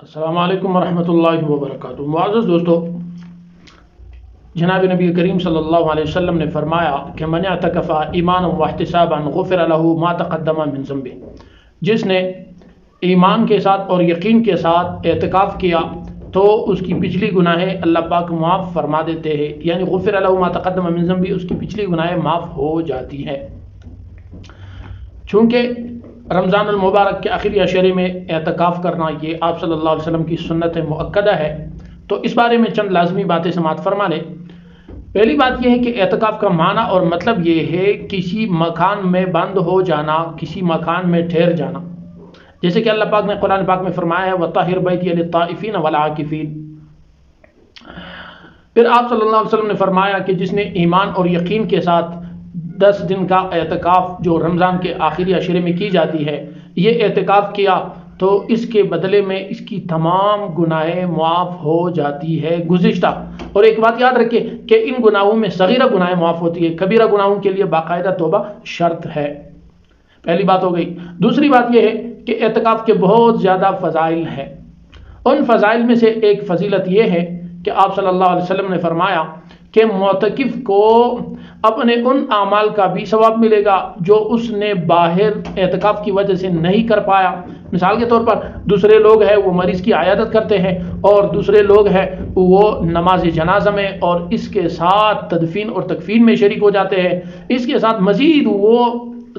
السلام علیکم ورحمۃ اللہ وبرکاتہ۔ معزز دوستو، جناب نبی کریم صلی اللہ علیہ وسلم نے فرمایا کہ من اعتکف ایمانا واحتسابا غفر له ما تقدم من ذنبه، جس نے ایمان کے ساتھ اور یقین کے ساتھ اعتکاف کیا تو اس کی پچھلی گناہیں اللہ پاک معاف فرما دیتے ہیں، یعنی غفر له ما تقدم من ذنبه، اس کی پچھلی گناہیں معاف ہو جاتی ہیں۔ چونکہ رمضان المبارک کے آخری عشرے میں اعتکاف کرنا یہ آپ صلی اللہ علیہ وسلم کی سنت مؤکدہ ہے، تو اس بارے میں چند لازمی باتیں سماعت فرما لیں۔ پہلی بات یہ ہے کہ اعتکاف کا معنی اور مطلب یہ ہے کسی مکان میں بند ہو جانا، کسی مکان میں ٹھہر جانا، جیسے کہ اللہ پاک نے قرآن پاک میں فرمایا ہے وَطَهِّرْ بَيْتِيَ لِلطَّائِفِينَ وَالْعَاكِفِينَ۔ پھر آپ صلی اللہ علیہ وسلم نے فرمایا کہ جس نے ایمان اور یقین کے ساتھ 10 دن کا اعتکاف جو رمضان کے آخری عشرے میں کی جاتی ہے، یہ اعتکاف کیا تو اس کے بدلے میں اس کی تمام گناہیں معاف ہو جاتی ہے گزشتہ۔ اور ایک بات یاد رکھیں کہ ان گناہوں میں صغیرہ گناہیں معاف ہوتی ہے، کبیرہ گناہوں کے لیے باقاعدہ توبہ شرط ہے۔ پہلی بات ہو گئی۔ دوسری بات یہ ہے کہ اعتکاف کے بہت زیادہ فضائل ہیں۔ ان فضائل میں سے ایک فضیلت یہ ہے کہ آپ صلی اللہ علیہ وسلم نے فرمایا کہ معتکف کو اپنے ان اعمال کا بھی ثواب ملے گا جو اس نے باہر اعتکاف کی وجہ سے نہیں کر پایا۔ مثال کے طور پر دوسرے لوگ ہیں وہ مریض کی عیادت کرتے ہیں، اور دوسرے لوگ ہیں وہ نماز جنازہ میں اور اس کے ساتھ تدفین اور تکفین میں شریک ہو جاتے ہیں۔ اس کے ساتھ مزید وہ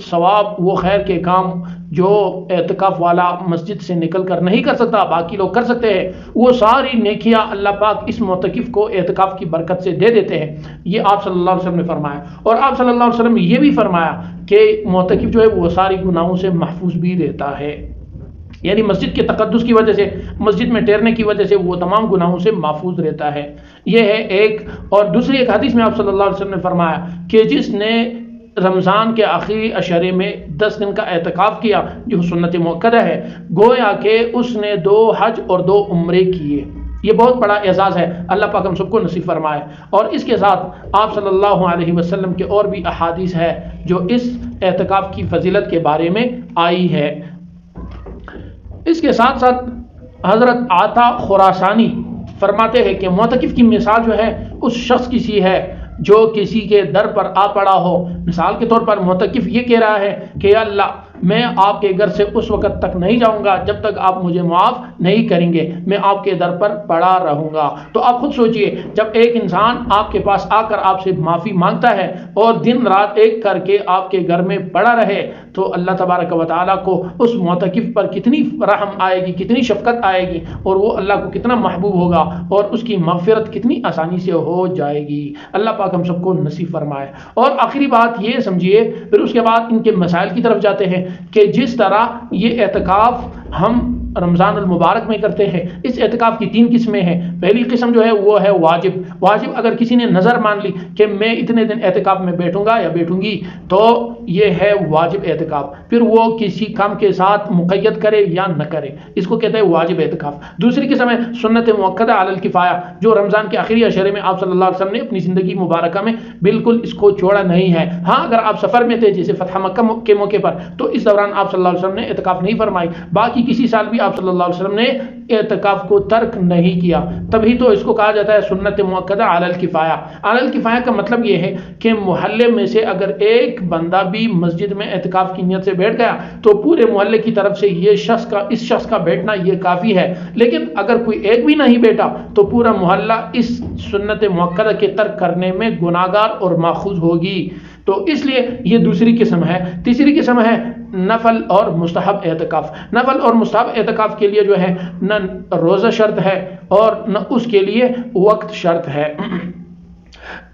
ثواب، وہ خیر کے کام جو اعتکاف والا مسجد سے نکل کر نہیں کر سکتا باقی لوگ کر سکتے ہیں، وہ ساری نیکیاں اللہ پاک اس معتکف کو اعتکاف کی برکت سے دے دیتے ہیں۔ یہ آپ صلی اللہ علیہ وسلم نے فرمایا، اور آپ صلی اللہ علیہ وسلم نے یہ بھی فرمایا کہ معتکف جو ہے وہ ساری گناہوں سے محفوظ بھی رہتا ہے، یعنی مسجد کے تقدس کی وجہ سے، مسجد میں ٹھہرنے کی وجہ سے وہ تمام گناہوں سے محفوظ رہتا ہے۔ یہ ہے ایک۔ اور دوسری ایک حدیث میں آپ صلی اللہ علیہ وسلم نے فرمایا کہ جس نے رمضان کے آخری عشرے میں 10 دن کا اعتکاف کیا جو سنت مؤکدہ ہے، گویا کہ اس نے 2 حج اور 2 عمرے کیے۔ یہ بہت بڑا اعزاز ہے، اللہ پاک ہم سب کو نصیب فرمائے۔ اور اس کے ساتھ آپ صلی اللہ علیہ وسلم کے اور بھی احادیث ہے جو اس اعتکاف کی فضیلت کے بارے میں آئی ہے۔ اس کے ساتھ ساتھ حضرت عطا خراسانی فرماتے ہیں کہ معتکف کی مثال جو ہے اس شخص کی سی ہے جو کسی کے در پر آ پڑا ہو۔ مثال کے طور پر معتکف یہ کہہ رہا ہے کہ یا اللہ، میں آپ کے گھر سے اس وقت تک نہیں جاؤں گا جب تک آپ مجھے معاف نہیں کریں گے، میں آپ کے در پر پڑا رہوں گا۔ تو آپ خود سوچئے، جب ایک انسان آپ کے پاس آ کر آپ سے معافی مانگتا ہے اور دن رات ایک کر کے آپ کے گھر میں پڑا رہے، تو اللہ تبارک و تعالیٰ کو اس معتکف پر کتنی رحم آئے گی، کتنی شفقت آئے گی، اور وہ اللہ کو کتنا محبوب ہوگا، اور اس کی مغفرت کتنی آسانی سے ہو جائے گی۔ اللہ پاک ہم سب کو نصیب فرمائے۔ اور آخری بات یہ سمجھیے، پھر اس کے بعد ان کے مسائل کی طرف جاتے ہیں کہ جس طرح یہ اعتکاف ہم رمضان المبارک میں کرتے ہیں، اس اعتکاف کی 3 قسمیں ہیں۔ پہلی قسم جو ہے وہ ہے واجب۔ اگر کسی نے نظر مان لی کہ میں اتنے دن اعتکاف میں بیٹھوں گا یا بیٹھوں گی، تو یہ ہے واجب اعتکاف۔ پھر وہ کسی کام کے ساتھ مقید کرے یا نہ کرے، اس کو کہتے ہیں واجب اعتکاف۔ دوسری قسم ہے سنت مؤکدہ علی الکفایہ، جو رمضان کے آخری عشرے میں آپ صلی اللہ علیہ وسلم نے اپنی زندگی مبارکہ میں بالکل اس کو چھوڑا نہیں ہے۔ ہاں، اگر آپ سفر میں تھے جیسے فتح مکہ کے موقع پر، تو اس دوران آپ صلی اللہ علیہ وسلم نے اعتکاف نہیں فرمائی، باقی کسی سال بھی آپ صلی اللہ علیہ وسلم نے اعتکاف کو ترک نہیں کیا۔ تبھی تو اس کو کہا جاتا ہے سنت مؤکدہ علی الکفایہ۔ علی الکفایہ کا مطلب یہ ہے کہ محلے میں سے اگر ایک بندہ بھی مسجد میں اعتکاف کی نیت سے بیٹھ گیا تو پورے محلے کی طرف سے اس شخص کا بیٹھنا یہ کافی ہے۔ لیکن اگر کوئی ایک بھی نہیں بیٹھا تو پورا محلہ اس سنت مؤکدہ کے ترک کرنے میں گناہگار اور ماخوذ ہوگی۔ تو اس لیے یہ دوسری قسم ہے۔ تیسری قسم ہے نفل اور مستحب اعتکاف۔ نفل اور مستحب اعتکاف کے لیے جو ہے نہ روزہ شرط ہے اور نہ اس کے لیے وقت شرط ہے۔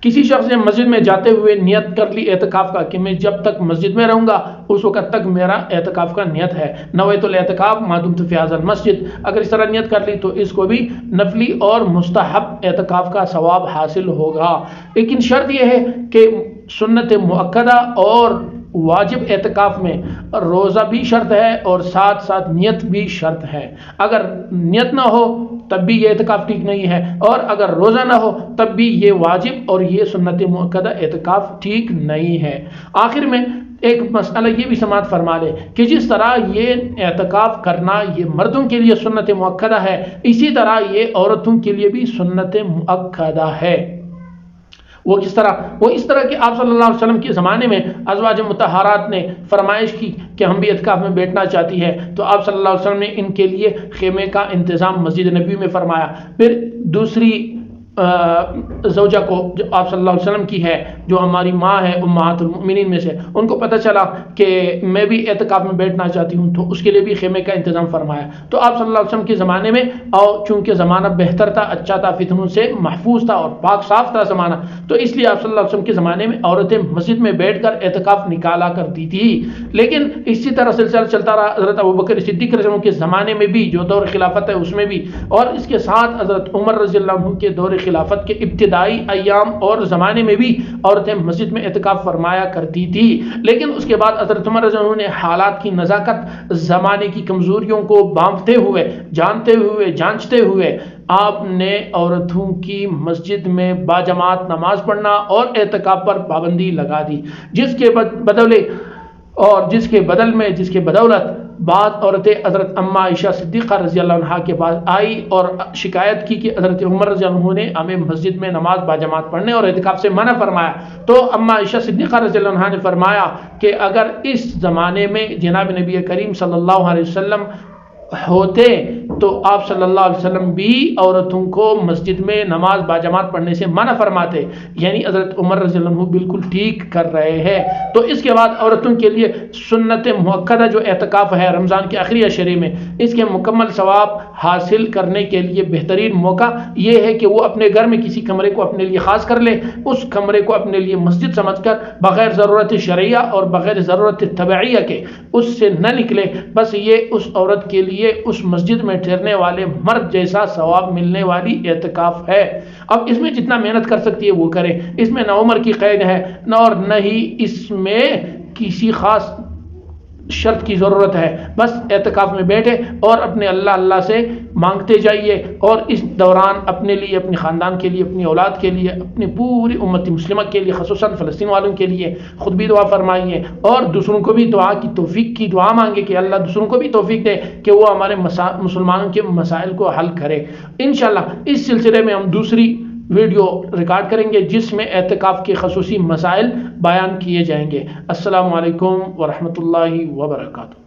کسی شخص نے مسجد میں جاتے ہوئے نیت کر لی اعتکاف کا کہ میں جب تک مسجد میں رہوں گا اس وقت تک میرا اعتکاف کا نیت ہے، نویت الاعتکاف ما دمت فی ھذا المسجد، اگر اس طرح نیت کر لی تو اس کو بھی نفلی اور مستحب اعتکاف کا ثواب حاصل ہوگا۔ لیکن شرط یہ ہے کہ سنت مؤکدہ اور واجب اعتکاف میں روزہ بھی شرط ہے اور ساتھ ساتھ نیت بھی شرط ہے۔ اگر نیت نہ ہو تب بھی یہ اعتکاف ٹھیک نہیں ہے، اور اگر روزہ نہ ہو تب بھی یہ واجب اور یہ سنت مؤکدہ اعتکاف ٹھیک نہیں ہے۔ آخر میں ایک مسئلہ یہ بھی سماعت فرما لے کہ جس طرح یہ اعتکاف کرنا یہ مردوں کے لیے سنت مؤکدہ ہے، اسی طرح یہ عورتوں کے لیے بھی سنت مؤکدہ ہے۔ وہ کس طرح؟ وہ اس طرح کہ آپ صلی اللہ علیہ وسلم کے زمانے میں ازواج مطہرات نے فرمائش کی کہ ہم بھی اعتکاف میں بیٹھنا چاہتی ہے، تو آپ صلی اللہ علیہ وسلم نے ان کے لیے خیمے کا انتظام مسجد نبوی میں فرمایا۔ پھر دوسری زوجہ کو جو آپ صلی اللہ علیہ وسلم کی ہے، جو ہماری ماں ہے امہات المؤمنین میں سے، ان کو پتہ چلا کہ میں بھی اعتکاف میں بیٹھنا چاہتی ہوں، تو اس کے لیے بھی خیمے کا انتظام فرمایا۔ تو آپ صلی اللہ علیہ وسلم کے زمانے میں، اور چونکہ زمانہ بہتر تھا، اچھا تھا، فتنوں سے محفوظ تھا اور پاک صاف تھا زمانہ، تو اس لیے آپ صلی اللہ علیہ وسلم کے زمانے میں عورتیں مسجد میں بیٹھ کر اعتکاف نکالا کرتی تھی۔ لیکن اسی طرح سلسلہ چلتا رہا حضرت ابوبکر صدیق رضی اللہ عنہ کے زمانے میں بھی، جو دور خلافت ہے اس میں بھی، اور اس کے ساتھ حضرت عمر رضی اللہ عنہ کے دور خلافت کے ابتدائی ایام اور زمانے میں بھی عورتیں مسجد میں اعتکاف فرمایا کرتی تھی۔ لیکن اس کے بعد حضرت عمر رضی اللہ عنہ نے حالات کی نزاکت، زمانے کی کمزوریوں کو بانپتے ہوئے، جانتے ہوئے، جانچتے ہوئے، آپ نے عورتوں کی مسجد میں باجماعت نماز پڑھنا اور اعتکاف پر پابندی لگا دی، جس کے بدل میں جس کے بدولت بعض عورتیں حضرت اما عائشہ صدیقہ رضی اللہ عنہا کے پاس آئی اور شکایت کی کہ حضرت عمر رضی اللہ عنہ نے ہمیں مسجد میں نماز باجماعت پڑھنے اور اعتکاف سے منع فرمایا۔ تو اما عائشہ صدیقہ رضی اللہ عنہا نے فرمایا کہ اگر اس زمانے میں جناب نبی کریم صلی اللہ علیہ وسلم ہوتے تو آپ صلی اللہ علیہ وسلم بھی عورتوں کو مسجد میں نماز باجماعت پڑھنے سے منع فرماتے، یعنی حضرت عمر رضی اللہ عنہ بالکل ٹھیک کر رہے ہیں۔ تو اس کے بعد عورتوں کے لیے سنت مؤکدہ جو اعتکاف ہے رمضان کے آخری عشرے میں، اس کے مکمل ثواب حاصل کرنے کے لیے بہترین موقع یہ ہے کہ وہ اپنے گھر میں کسی کمرے کو اپنے لیے خاص کر لے، اس کمرے کو اپنے لیے مسجد سمجھ کر بغیر ضرورت شرعیہ اور بغیر ضرورت طبعیہ کے اس سے نہ نکلے، بس یہ اس عورت کے لیے اس مسجد میں ٹھہرنے والے مرد جیسا ثواب ملنے والی اعتکاف ہے۔ اب اس میں جتنا محنت کر سکتی ہے وہ کرے، اس میں نہ عمر کی قید ہے اور نہ ہی اس میں کسی خاص شرط کی ضرورت ہے، بس اعتکاف میں بیٹھے اور اپنے اللہ سے مانگتے جائیے، اور اس دوران اپنے لیے، اپنے خاندان کے لیے، اپنی اولاد کے لیے، اپنی پوری امت مسلمہ کے لیے، خصوصاً فلسطین والوں کے لیے خود بھی دعا فرمائیے اور دوسروں کو بھی دعا کی توفیق کی دعا مانگے کہ اللہ دوسروں کو بھی توفیق دے کہ وہ ہمارے مسلمانوں کے مسائل کو حل کرے۔ انشاءاللہ اس سلسلے میں ہم دوسری ویڈیو ریکارڈ کریں گے جس میں اعتکاف کے خصوصی مسائل بیان کیے جائیں گے۔ السلام علیکم ورحمۃ اللہ وبرکاتہ۔